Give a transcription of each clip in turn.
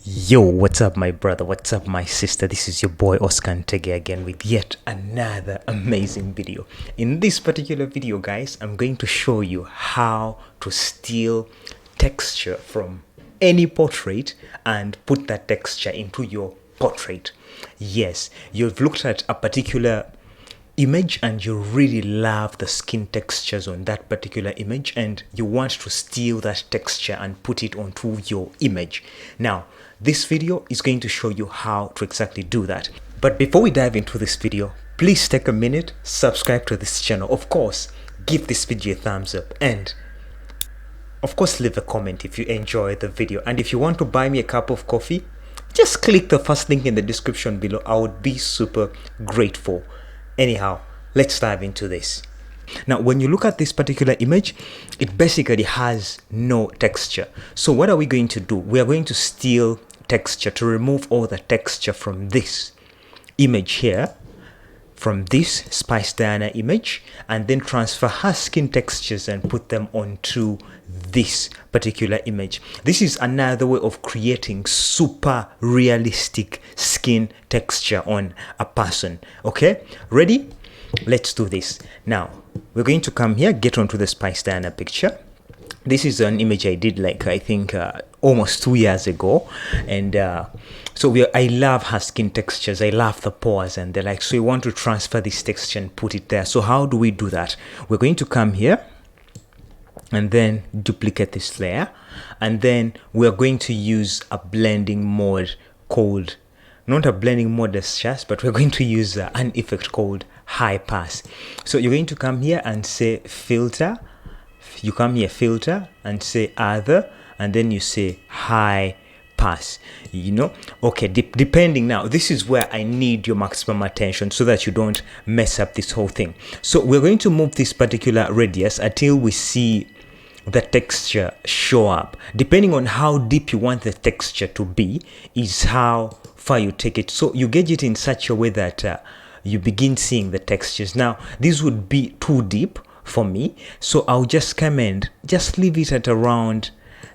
Yo, what's up my brother, what's up my sister? This is your boy Ntege again with yet another amazing video. In this particular video guys, I'm going to show you how to steal texture from any portrait and put that texture into your portrait. Yes, you've looked at a particular image and you really love the skin textures on that particular image and you want to steal that texture and put it onto your image. Now this video is going to show you how to exactly do that. But before we dive into this video, please take a minute, subscribe to this channel, of course give this video a thumbs up, and of course leave a comment if you enjoy the video. And if you want to buy me a cup of coffee, just click the first link in the description below. I would be super grateful. Anyhow, let's dive into this. Now when you look at this particular image, it basically has no texture. So what are we going to do? We are going to steal texture, to remove all the texture from this image here, from this Spice Diana image, and then transfer her skin textures and put them onto this particular image. This is another way of creating super realistic skin texture on a person. Okay, ready? Let's do this. Now we're going to come here, get onto the Spice Diana picture. This is an image I did like I think almost 2 years ago, and I love her skin textures. I love the pores and they're like, so we want to transfer this texture and put it there. So how do we do that? We're going to come here and then duplicate this layer, and then we're going to use a blending mode called, not a blending mode as just, but we're going to use an effect called high pass. So you're going to come here and say filter. You come here, filter, and say other, and then you say high pass, you know. Okay, depending. Now this is where I need your maximum attention so that you don't mess up this whole thing. So we're going to move this particular radius until we see the texture show up. Depending on how deep you want the texture to be is how far you take it. So you gauge it in such a way that you begin seeing the textures. Now this would be too deep for me, so I'll just come and just leave it at around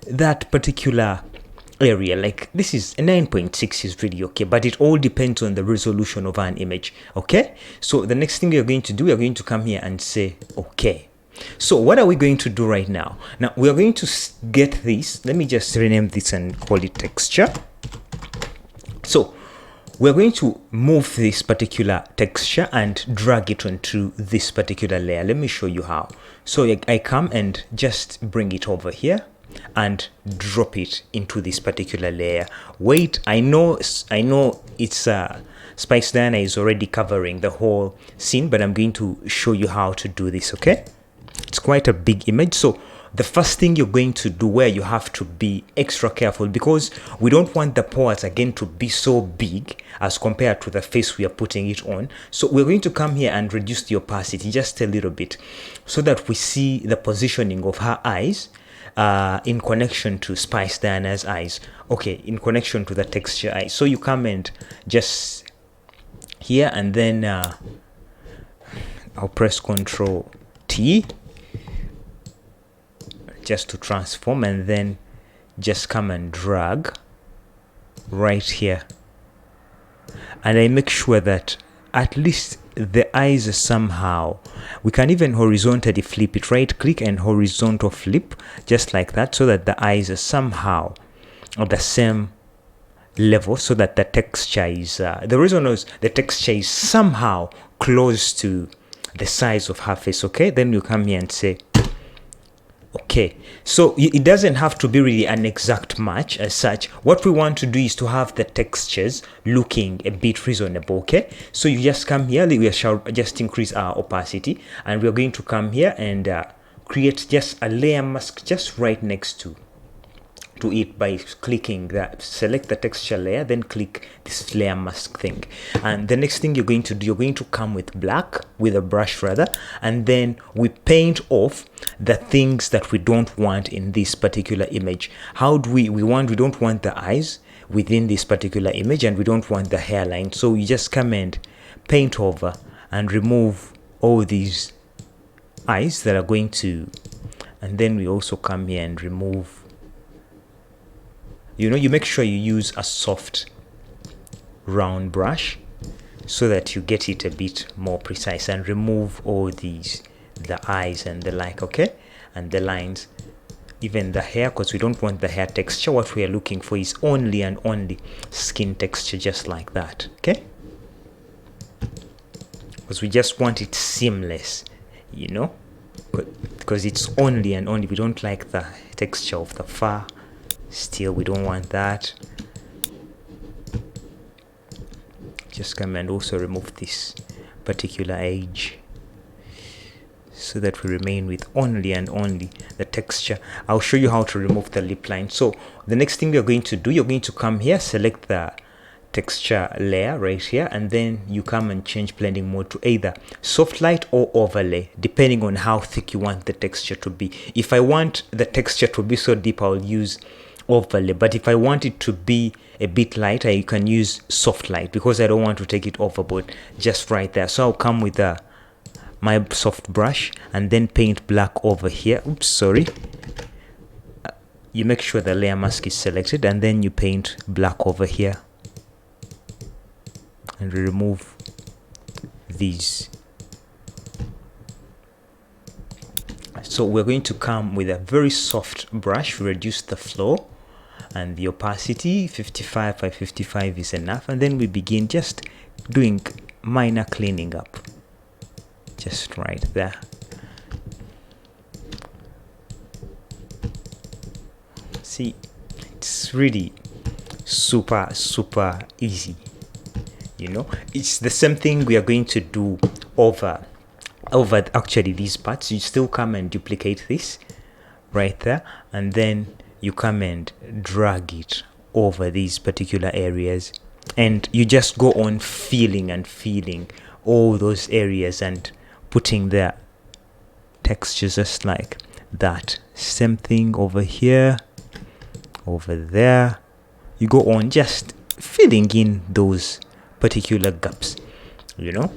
that particular area. Like this is 9.6 is really okay, but it all depends on the resolution of an image. Okay, so the next thing we're going to do, we're going to come here and say okay. So what are we going to do right now? Now we are going to get this, let me just rename this and call it texture. So we're going to move this particular texture and drag it onto this particular layer. Let me show you how. So I come and just bring it over here and drop it into this particular layer. Wait, I know it's Spice Diana is already covering the whole scene, but I'm going to show you how to do this. Okay, it's quite a big image, so the first thing you're going to do, where you have to be extra careful, because we don't want the pores again to be so big as compared to the face we are putting it on. So we're going to come here and reduce the opacity just a little bit so that we see the positioning of her eyes in connection to Spice Diana's eyes. Okay, in connection to the texture eyes. So you come and just here, and then I'll press Ctrl T just to transform, and then just come and drag right here, and I make sure that at least the eyes are somehow, we can even horizontally flip it, right click and horizontal flip just like that, so that the eyes are somehow at the same level, so that the texture is the reason is the texture is somehow close to the size of her face. Okay, then you come here and say okay. So it doesn't have to be really an exact match as such. What we want to do is to have the textures looking a bit reasonable. Okay, so you just come here, we shall just increase our opacity, and we're going to come here and create just a layer mask just right next to it by clicking that, select the texture layer, then click this layer mask thing. And the next thing you're going to do, you're going to come with black, with a brush rather, and then we paint off the things that we don't want in this particular image. How do we don't want the eyes within this particular image, and we don't want the hairline. So you just come and paint over and remove all these eyes that are going to, and then we also come here and remove you know, you make sure you use a soft round brush so that you get it a bit more precise, and remove all these, the eyes and the like, okay, and the lines, even the hair, because we don't want the hair texture. What we are looking for is only and only skin texture, just like that, okay, because we just want it seamless, you know, because it's only and only, we don't like the texture of the fur. Still, we don't want that. Just come and also remove this particular edge so that we remain with only and only the texture. I'll show you how to remove the lip line. So the next thing you're going to do, you're going to come here, select the texture layer right here, and then you come and change blending mode to either soft light or overlay, depending on how thick you want the texture to be. If I want the texture to be so deep, I'll use overlay, but if I want it to be a bit lighter, you can use soft light, because I don't want to take it overboard, just right there. So I'll come with my soft brush and then paint black over here. Oops, sorry. You make sure the layer mask is selected, and then you paint black over here and remove these. So we're going to come with a very soft brush, reduce the flow and the opacity. 55 by 55 is enough, and then we begin just doing minor cleaning up, just right there. See, it's really super easy, you know. It's the same thing we are going to do over actually these parts. You still come and duplicate this right there, and then you come and drag it over these particular areas, and you just go on feeling all those areas and putting the textures just like that. Same thing over here, over there. You go on just filling in those particular gaps, you know,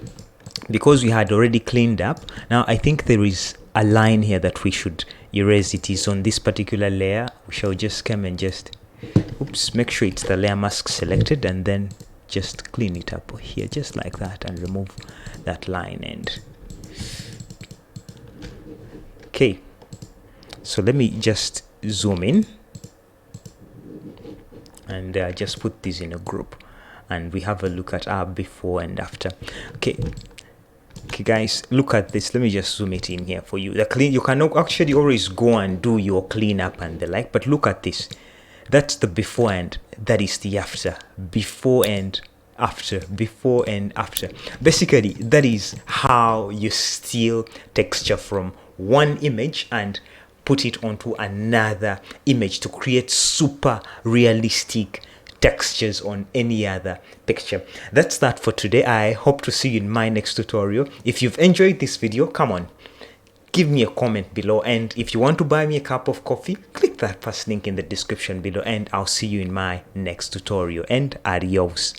because we had already cleaned up. Now I think there is a line here that we should erase. It is on this particular layer. We shall just come and just, oops, make sure it's the layer mask selected, and then just clean it up here, just like that, and remove that line. And okay, so let me just zoom in and just put this in a group, and we have a look at our before and after. Okay guys, look at this. Let me just zoom it in here for you. The clean, you can actually always go and do your cleanup and the like, but look at this. That's the before, and that is the after. Before and after, before and after. Basically, that is how you steal texture from one image and put it onto another image to create super realistic textures on any other picture. That's that for today. I hope to see you in my next tutorial. If you've enjoyed this video, come on, give me a comment below, and if you want to buy me a cup of coffee, click that first link in the description below, and I'll see you in my next tutorial. And adios.